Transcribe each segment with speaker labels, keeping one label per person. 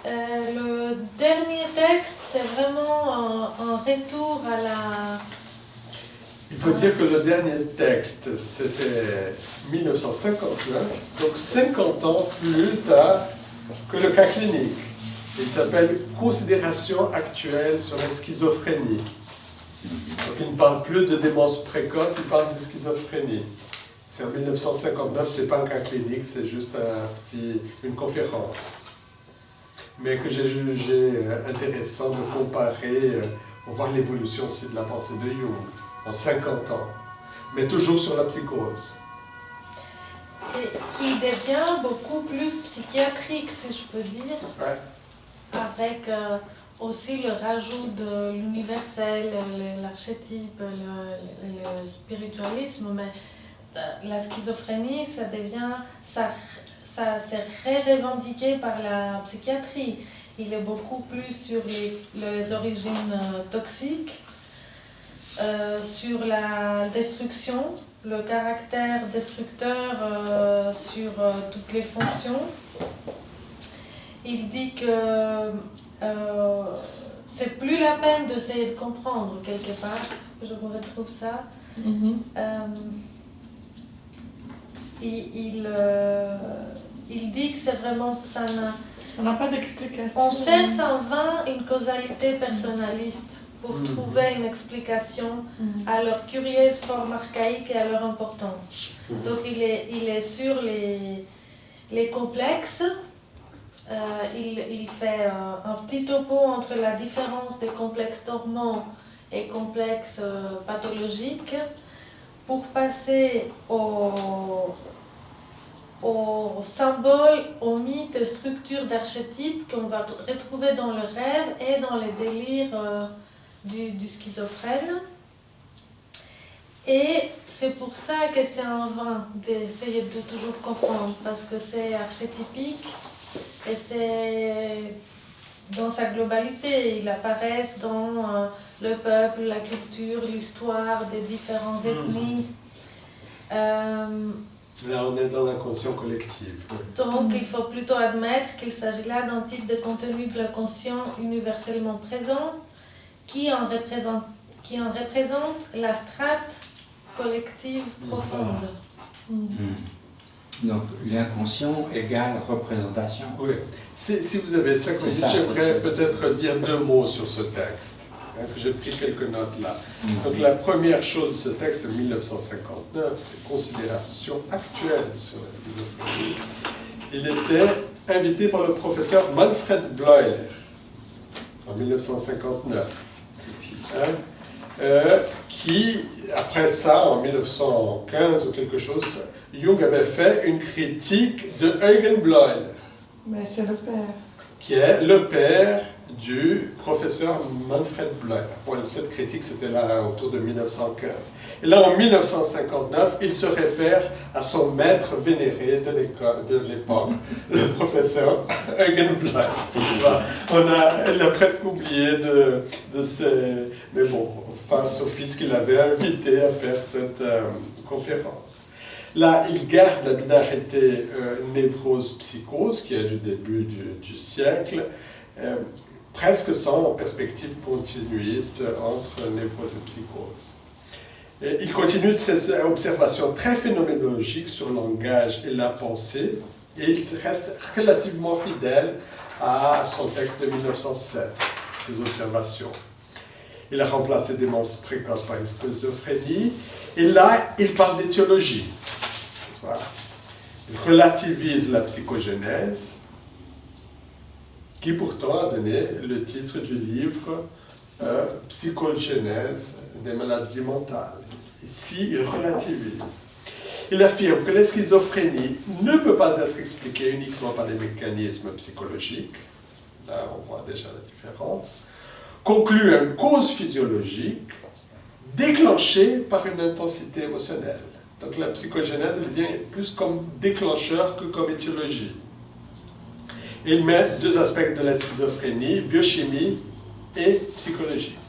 Speaker 1: Le dernier texte, c'est vraiment un retour à la...
Speaker 2: Il faut dire que le dernier texte, c'était 1959, donc 50 ans plus tard que le cas clinique. Il s'appelle « Considérations actuelles sur la schizophrénie ». Donc il ne parle plus de démence précoce, il parle de schizophrénie. C'est en 1959, ce n'est pas un cas clinique, c'est juste une conférence. Mais que j'ai jugé intéressant de comparer, pour voir l'évolution aussi de la pensée de Jung, en 50 ans, mais toujours sur la psychose.
Speaker 1: Et qui devient beaucoup plus psychiatrique, si je peux dire,
Speaker 2: Ouais.
Speaker 1: avec aussi le rajout de l'universel, l'archétype, le spiritualisme, mais la schizophrénie, ça s'est revendiqué par la psychiatrie. Il est beaucoup plus sur les origines toxiques, sur la destruction, le caractère destructeur sur toutes les fonctions. Il dit que c'est plus la peine d'essayer de comprendre quelque part, je vous retrouve ça. Il dit que c'est vraiment,
Speaker 3: on n'a pas d'explication.
Speaker 1: On cherche en vain une causalité personnaliste pour trouver une explication à leur curieuse forme archaïque et à leur importance. Donc il est sur les complexes. Il fait un petit topo entre la différence des complexes normaux et complexes pathologiques pour passer aux symboles, aux mythes, aux structures d'archétypes qu'on va retrouver dans le rêve et dans les délires du schizophrène. Et c'est pour ça que c'est en vain d'essayer de toujours comprendre, parce que c'est archétypique. Et c'est dans sa globalité, ils apparaissent dans le peuple, la culture, l'histoire des différentes ethnies.
Speaker 2: Là, on est dans l'inconscient collectif. Oui.
Speaker 1: Donc, il faut plutôt admettre qu'il s'agit là d'un type de contenu de l'inconscient universellement présent qui en représente la strate collective profonde.
Speaker 4: Donc, l'inconscient égale représentation.
Speaker 2: Oui. Si vous avez 5 minutes, j'aimerais peut-être dire 2 mots sur ce texte. Que j'ai pris quelques notes là. Donc la première chose de ce texte, c'est 1959, c'est Considérations actuelles sur la schizophrénie. Il était invité par le professeur Manfred Bleuler en 1959. Qui, après ça, en 1915 ou quelque chose, Jung avait fait une critique de Eugen Bleuler.
Speaker 3: Mais c'est le père.
Speaker 2: Qui est le père du professeur Manfred Bleuler. Bon, cette critique, c'était là autour de 1915. Et là, en 1959, il se réfère à son maître vénéré de l'époque, le professeur Eugen Bleuler. Elle a presque oublié de ces... Mais bon, face au fils qu'il avait invité à faire cette conférence. Là, il garde la binarité névrose-psychose, qui est du début du siècle, presque sans perspective continuiste entre névrose et psychose. Et il continue de ses observations très phénoménologiques sur le langage et la pensée, et il reste relativement fidèle à son texte de 1907, ses observations. Il a remplacé démence précoce par une schizophrénie, et là, il parle d'étiologie. Voilà. Il relativise la psychogénèse, qui pourtant a donné le titre du livre Psychogénèse des maladies mentales. Ici, il relativise. Il affirme que la schizophrénie ne peut pas être expliquée uniquement par les mécanismes psychologiques. Là, on voit déjà la différence. Conclut une cause physiologique déclenchée par une intensité émotionnelle. Donc la psychogénèse, elle vient plus comme déclencheur que comme étiologie. Il met 2 aspects de la schizophrénie, biochimie et psychologique.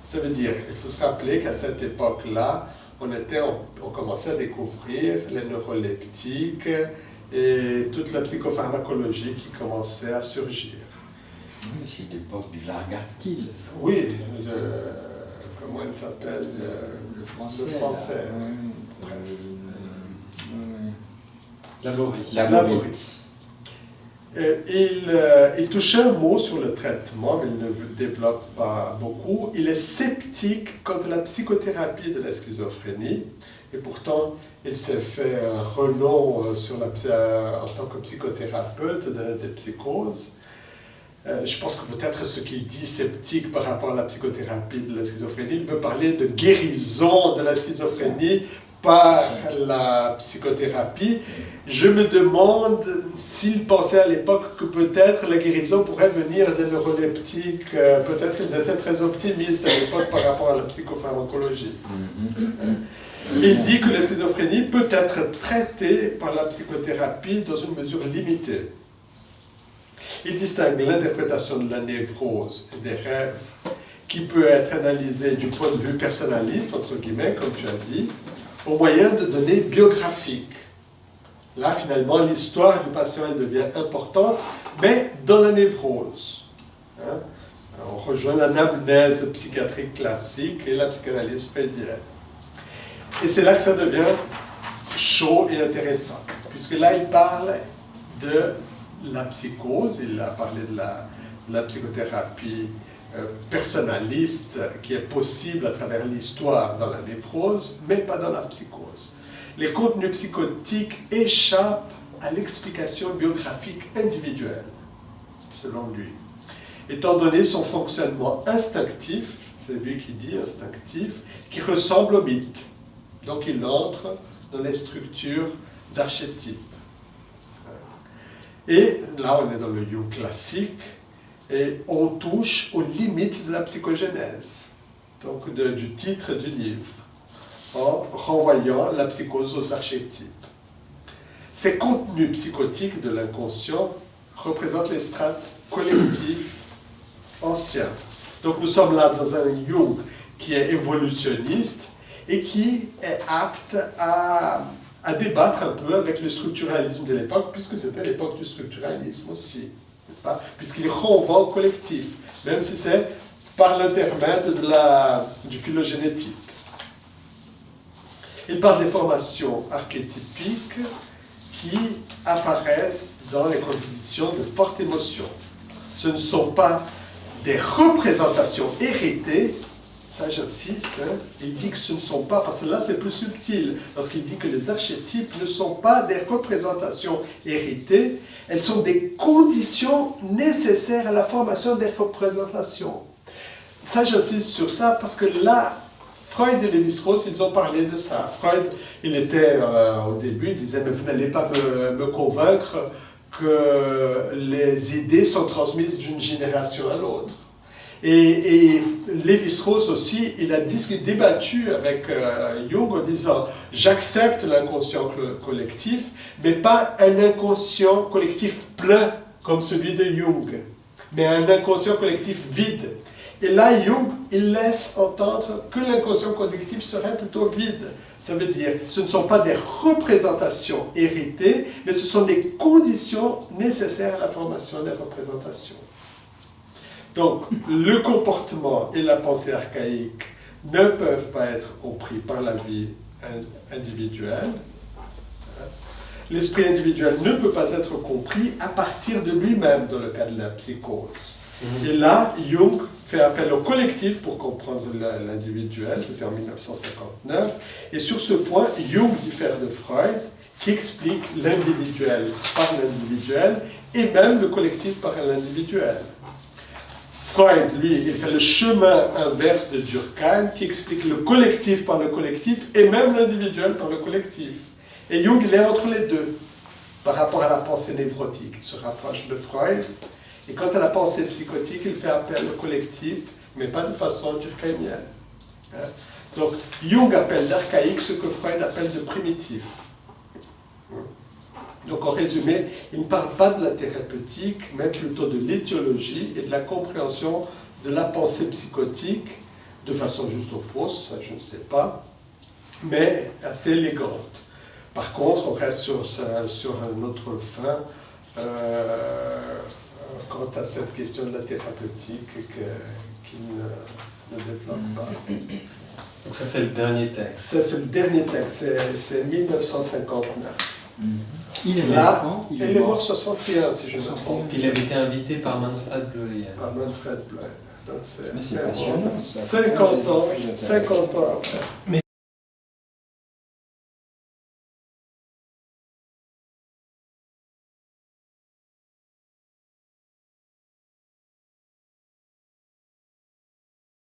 Speaker 2: Ça veut dire, il faut se rappeler qu'à cette époque-là, on commençait à découvrir les neuroleptiques et toute la psychopharmacologie qui commençait à surgir.
Speaker 4: Oui, c'est l'époque du Largartil.
Speaker 2: Oui, comment il s'appelle
Speaker 4: Le français.
Speaker 2: Le français.
Speaker 4: Là.
Speaker 2: Bref.
Speaker 5: Laborie.
Speaker 4: Laborie.
Speaker 2: Il touche un mot sur le traitement, mais il ne développe pas beaucoup. Il est sceptique quant à la psychothérapie de la schizophrénie, et pourtant il s'est fait un renom en tant que psychothérapeute des psychoses. Je pense que peut-être ce qu'il dit sceptique par rapport à la psychothérapie de la schizophrénie, il veut parler de guérison de la schizophrénie par la psychothérapie. Je me demande s'il pensait à l'époque que peut-être la guérison pourrait venir des neuroleptiques. Peut-être qu'ils étaient très optimistes à l'époque par rapport à la psychopharmacologie. Il dit que la schizophrénie peut être traitée par la psychothérapie dans une mesure limitée. Il distingue l'interprétation de la névrose et des rêves qui peut être analysée du point de vue personnaliste, entre guillemets, comme tu as dit, au moyen de données biographiques. Là, finalement, l'histoire du patient elle devient importante, mais dans la névrose. Hein? On rejoint l'anamnèse psychiatrique classique et la psychanalyse freudienne. Et c'est là que ça devient chaud et intéressant, puisque là, il parle de la psychose, il a parlé de la psychothérapie personnaliste qui est possible à travers l'histoire dans la névrose, mais pas dans la psychose. Les contenus psychotiques échappent à l'explication biographique individuelle, selon lui. Étant donné son fonctionnement instinctif, c'est lui qui dit instinctif, qui ressemble au mythe. Donc il entre dans les structures d'archétypes. Et là, on est dans le Jung classique, et on touche aux limites de la psychogénèse, donc du titre du livre, en renvoyant la psychose aux archétypes. Ces contenus psychotiques de l'inconscient représentent les strates collectives anciens. Donc nous sommes là dans un Jung qui est évolutionniste et qui est apte à débattre un peu avec le structuralisme de l'époque, puisque c'était l'époque du structuralisme aussi, n'est-ce pas? Puisqu'il renvoie au collectif, même si c'est par l'intermède du phylogénétique. Il parle des formations archétypiques qui apparaissent dans les conditions de forte émotion. Ce ne sont pas des représentations héritées, ça j'insiste, hein. Il dit que ce ne sont pas, parce que là c'est plus subtil, lorsqu'il dit que les archétypes ne sont pas des représentations héritées, elles sont des conditions nécessaires à la formation des représentations. Ça j'insiste sur ça parce que là, Freud et Lévi-Strauss, ils ont parlé de ça. Freud, il était, au début, il disait, mais vous n'allez pas me convaincre que les idées sont transmises d'une génération à l'autre. Et Lévi-Strauss aussi, il a débattu avec Jung en disant « J'accepte l'inconscient collectif, mais pas un inconscient collectif plein comme celui de Jung, mais un inconscient collectif vide. » Et là, Jung, il laisse entendre que l'inconscient collectif serait plutôt vide. Ça veut dire, ce ne sont pas des représentations héritées, mais ce sont des conditions nécessaires à la formation des représentations. Donc, le comportement et la pensée archaïque ne peuvent pas être compris par la vie individuelle. L'esprit individuel ne peut pas être compris à partir de lui-même dans le cas de la psychose. Et là, Jung fait appel au collectif pour comprendre l'individuel, c'était en 1959. Et sur ce point, Jung diffère de Freud, qui explique l'individuel par l'individuel et même le collectif par l'individuel. Freud, lui, il fait le chemin inverse de Durkheim, qui explique le collectif par le collectif et même l'individuel par le collectif. Et Jung, il est entre les deux, par rapport à la pensée névrotique. Il se rapproche de Freud. Et quant à la pensée psychotique, il fait appel au collectif, mais pas de façon durkheimienne. Donc, Jung appelle d'archaïque ce que Freud appelle de primitif. Donc, en résumé, il ne parle pas de la thérapeutique, mais plutôt de l'étiologie et de la compréhension de la pensée psychotique, de façon juste ou fausse, ça je ne sais pas, mais assez élégante. Par contre, on reste sur un autre fin quant à cette question de la thérapeutique qu'il ne développe pas.
Speaker 5: Donc ça c'est le dernier texte.
Speaker 2: Ça, c'est le dernier texte, c'est 1959.
Speaker 4: Il est
Speaker 2: Là,
Speaker 4: mort.
Speaker 2: il est mort 61, si je ne me trompe.
Speaker 5: Puis il avait été invité par Manfred Bleuler.
Speaker 2: Par Manfred Bleuler. Donc
Speaker 4: Mais c'est passionnant, ça.
Speaker 2: 50 ans après.
Speaker 5: Mais